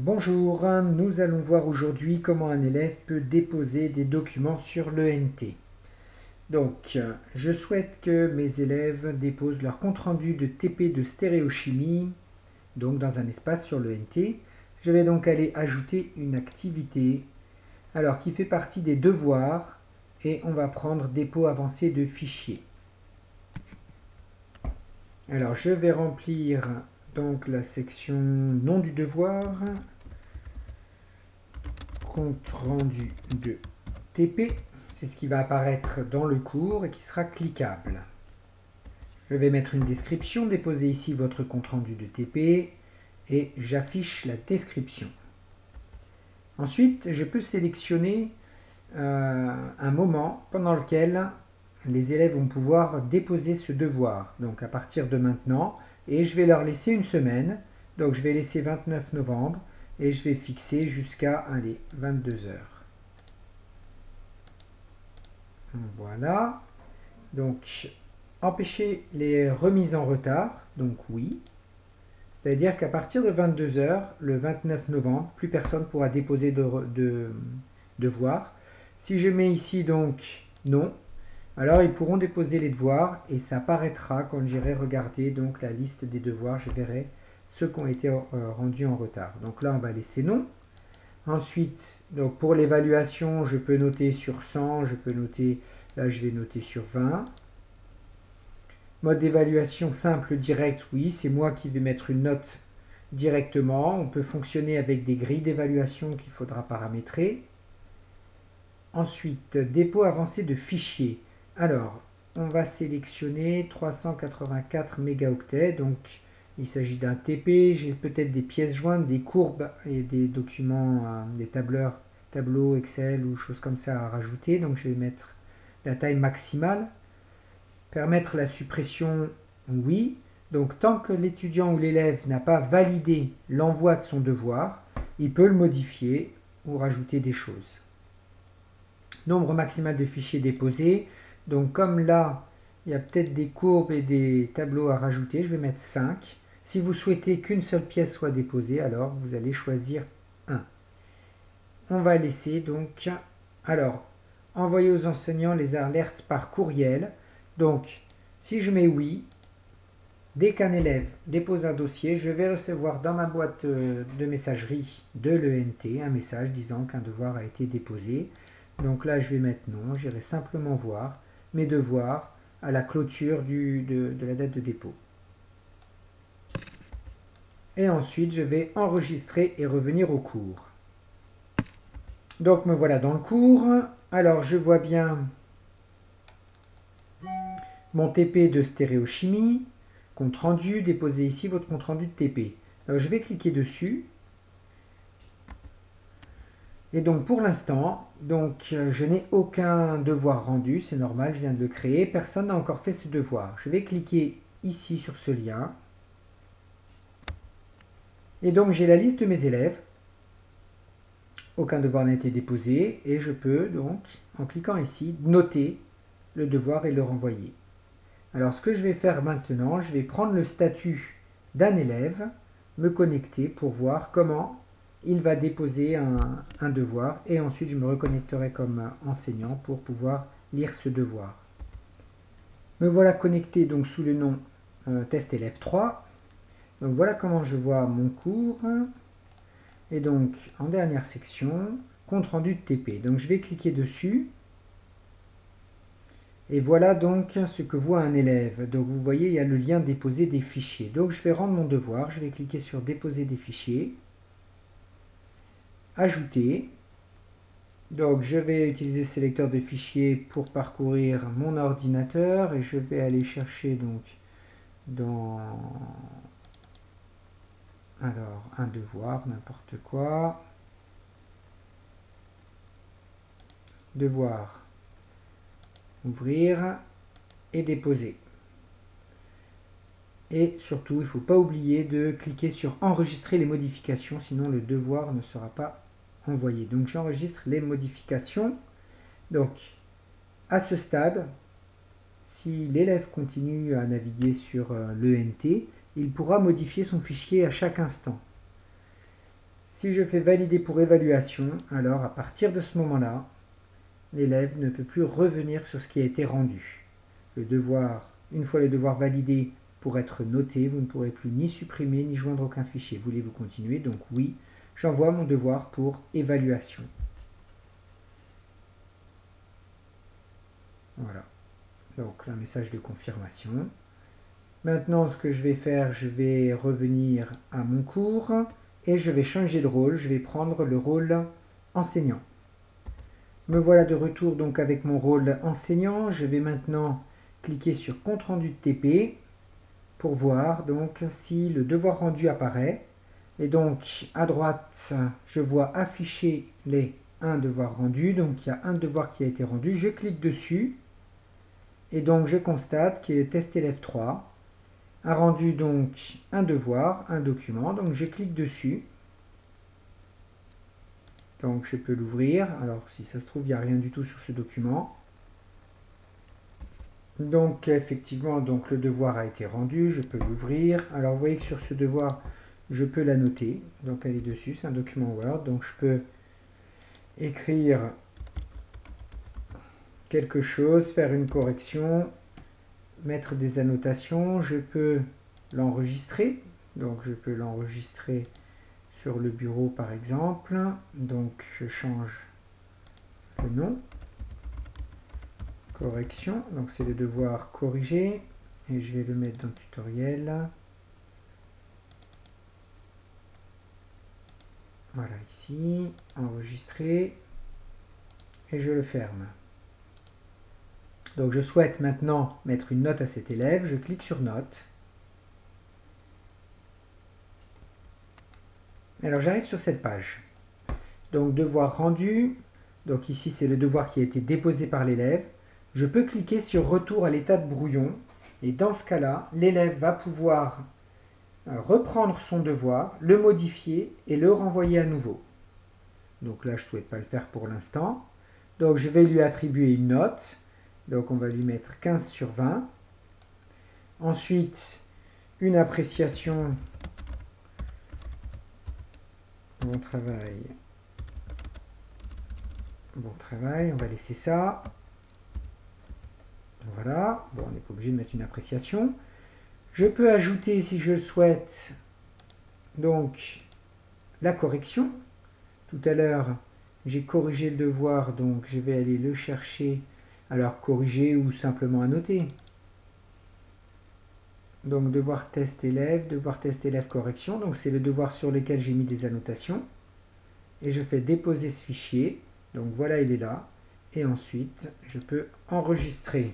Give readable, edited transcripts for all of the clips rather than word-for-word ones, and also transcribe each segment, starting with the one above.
Bonjour, nous allons voir aujourd'hui comment un élève peut déposer des documents sur l'ENT. Donc, je souhaite que mes élèves déposent leur compte-rendu de TP de stéréochimie, donc dans un espace sur l'ENT. Je vais donc aller ajouter une activité, alors qui fait partie des devoirs, et on va prendre dépôt avancé de fichiers. Alors, je vais remplir donc la section nom du devoir, compte rendu de TP, c'est ce qui va apparaître dans le cours et qui sera cliquable. Je vais mettre une description, déposer ici votre compte rendu de TP et j'affiche la description. Ensuite, je peux sélectionner un moment pendant lequel les élèves vont pouvoir déposer ce devoir. Donc à partir de maintenant, et je vais leur laisser une semaine. Donc je vais laisser 29 novembre et je vais fixer jusqu'à 22 heures. Voilà. Donc, empêcher les remises en retard, donc oui. C'est-à-dire qu'à partir de 22 heures, le 29 novembre, plus personne pourra déposer de devoirs. Si je mets ici donc non, alors ils pourront déposer les devoirs et ça apparaîtra quand j'irai regarder donc la liste des devoirs. Je verrai ceux qui ont été rendus en retard. Donc là, on va laisser non. Ensuite, donc pour l'évaluation, je peux noter sur 100, je peux noter, là je vais noter sur 20. Mode d'évaluation simple, direct, oui, c'est moi qui vais mettre une note directement. On peut fonctionner avec des grilles d'évaluation qu'il faudra paramétrer. Ensuite, dépôt avancé de fichiers. Alors, on va sélectionner 384 mégaoctets, donc il s'agit d'un TP, j'ai peut-être des pièces jointes, des courbes et des documents, des tableaux Excel ou choses comme ça à rajouter. Donc je vais mettre la taille maximale. Permettre la suppression, oui. Donc tant que l'étudiant ou l'élève n'a pas validé l'envoi de son devoir, il peut le modifier ou rajouter des choses. Nombre maximal de fichiers déposés. Donc comme là, il y a peut-être des courbes et des tableaux à rajouter, je vais mettre 5. Si vous souhaitez qu'une seule pièce soit déposée, alors vous allez choisir 1. On va laisser donc, alors, envoyer aux enseignants les alertes par courriel. Donc, si je mets oui, dès qu'un élève dépose un dossier, je vais recevoir dans ma boîte de messagerie de l'ENT un message disant qu'un devoir a été déposé. Donc là, je vais mettre non, j'irai simplement voir mes devoirs à la clôture de la date de dépôt. Et ensuite, je vais enregistrer et revenir au cours. Donc me voilà dans le cours. Alors je vois bien mon TP de stéréochimie, compte rendu, déposez ici votre compte rendu de TP. Alors je vais cliquer dessus. Et donc pour l'instant, je n'ai aucun devoir rendu, c'est normal, je viens de le créer, personne n'a encore fait ce devoir. Je vais cliquer ici sur ce lien. Et donc j'ai la liste de mes élèves. Aucun devoir n'a été déposé et je peux donc, en cliquant ici, noter le devoir et le renvoyer. Alors ce que je vais faire maintenant, je vais prendre le statut d'un élève, me connecter pour voir comment il va déposer un devoir et ensuite je me reconnecterai comme enseignant pour pouvoir lire ce devoir. Me voilà connecté donc sous le nom test élève 3. Donc voilà comment je vois mon cours. Et donc en dernière section, compte rendu de TP. Donc je vais cliquer dessus. Et voilà donc ce que voit un élève. Donc vous voyez, il y a le lien déposer des fichiers. Donc je vais rendre mon devoir, je vais cliquer sur déposer des fichiers, ajouter. Donc je vais utiliser ce sélecteur de fichiers pour parcourir mon ordinateur et je vais aller chercher donc dans un devoir, n'importe quoi. Devoir, ouvrir et déposer. Et surtout, il ne faut pas oublier de cliquer sur enregistrer les modifications, sinon le devoir ne sera pas envoyé. Donc j'enregistre les modifications. Donc à ce stade, si l'élève continue à naviguer sur l'ENT, il pourra modifier son fichier à chaque instant. Si je fais valider pour évaluation, alors à partir de ce moment-là, l'élève ne peut plus revenir sur ce qui a été rendu. Le devoir, une fois le devoir validé pour être noté, vous ne pourrez plus ni supprimer ni joindre aucun fichier. Voulez-vous continuer? Donc oui, j'envoie mon devoir pour évaluation. Voilà. Donc un message de confirmation. Maintenant, ce que je vais faire, je vais revenir à mon cours et je vais changer de rôle. Je vais prendre le rôle enseignant. Me voilà de retour donc avec mon rôle enseignant. Je vais maintenant cliquer sur compte rendu de TP pour voir donc si le devoir rendu apparaît. Et donc à droite, je vois afficher les 1 devoir rendu. Donc il y a un devoir qui a été rendu. Je clique dessus et donc je constate que test élève 3 a rendu donc un devoir, un document. Donc je clique dessus. Donc je peux l'ouvrir. Alors si ça se trouve, il n'y a rien du tout sur ce document. Donc effectivement, donc le devoir a été rendu. Je peux l'ouvrir. Alors vous voyez que sur ce devoir, je peux la noter. Donc elle est dessus. C'est un document Word. Donc je peux écrire quelque chose, faire une correction, mettre des annotations. Je peux l'enregistrer. Donc je peux l'enregistrer sur le bureau par exemple. Donc je change le nom. Correction, donc c'est le devoir corrigé. Et je vais le mettre dans le tutoriel. Voilà ici, enregistrer. Et je le ferme. Donc je souhaite maintenant mettre une note à cet élève. Je clique sur note. Alors j'arrive sur cette page. Donc devoir rendu. Donc ici c'est le devoir qui a été déposé par l'élève. Je peux cliquer sur retour à l'état de brouillon. Et dans ce cas-là, l'élève va pouvoir reprendre son devoir, le modifier et le renvoyer à nouveau. Donc là je ne souhaite pas le faire pour l'instant. Donc je vais lui attribuer une note. Donc on va lui mettre 15 sur 20. Ensuite, une appréciation. Bon travail. Bon travail, on va laisser ça. Voilà, bon, on n'est pas obligé de mettre une appréciation. Je peux ajouter, si je le souhaite, donc la correction. Tout à l'heure, j'ai corrigé le devoir, donc je vais aller le chercher. Alors, corriger ou simplement annoter. Donc, devoir test élève correction. Donc, c'est le devoir sur lequel j'ai mis des annotations. Et je fais déposer ce fichier. Donc, voilà, il est là. Et ensuite, je peux enregistrer.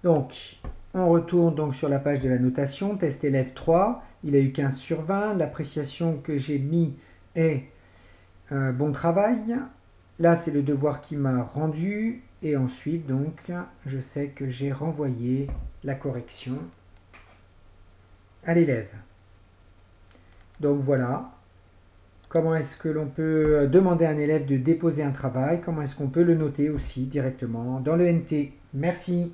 Donc, on retourne donc sur la page de la notation. Test élève 3. Il a eu 15 sur 20. L'appréciation que j'ai mis est bon travail. Là, c'est le devoir qui m'a rendu. Et ensuite, donc, je sais que j'ai renvoyé la correction à l'élève. Donc voilà. Comment est-ce que l'on peut demander à un élève de déposer un travail? Comment est-ce qu'on peut le noter aussi directement dans le NT? Merci.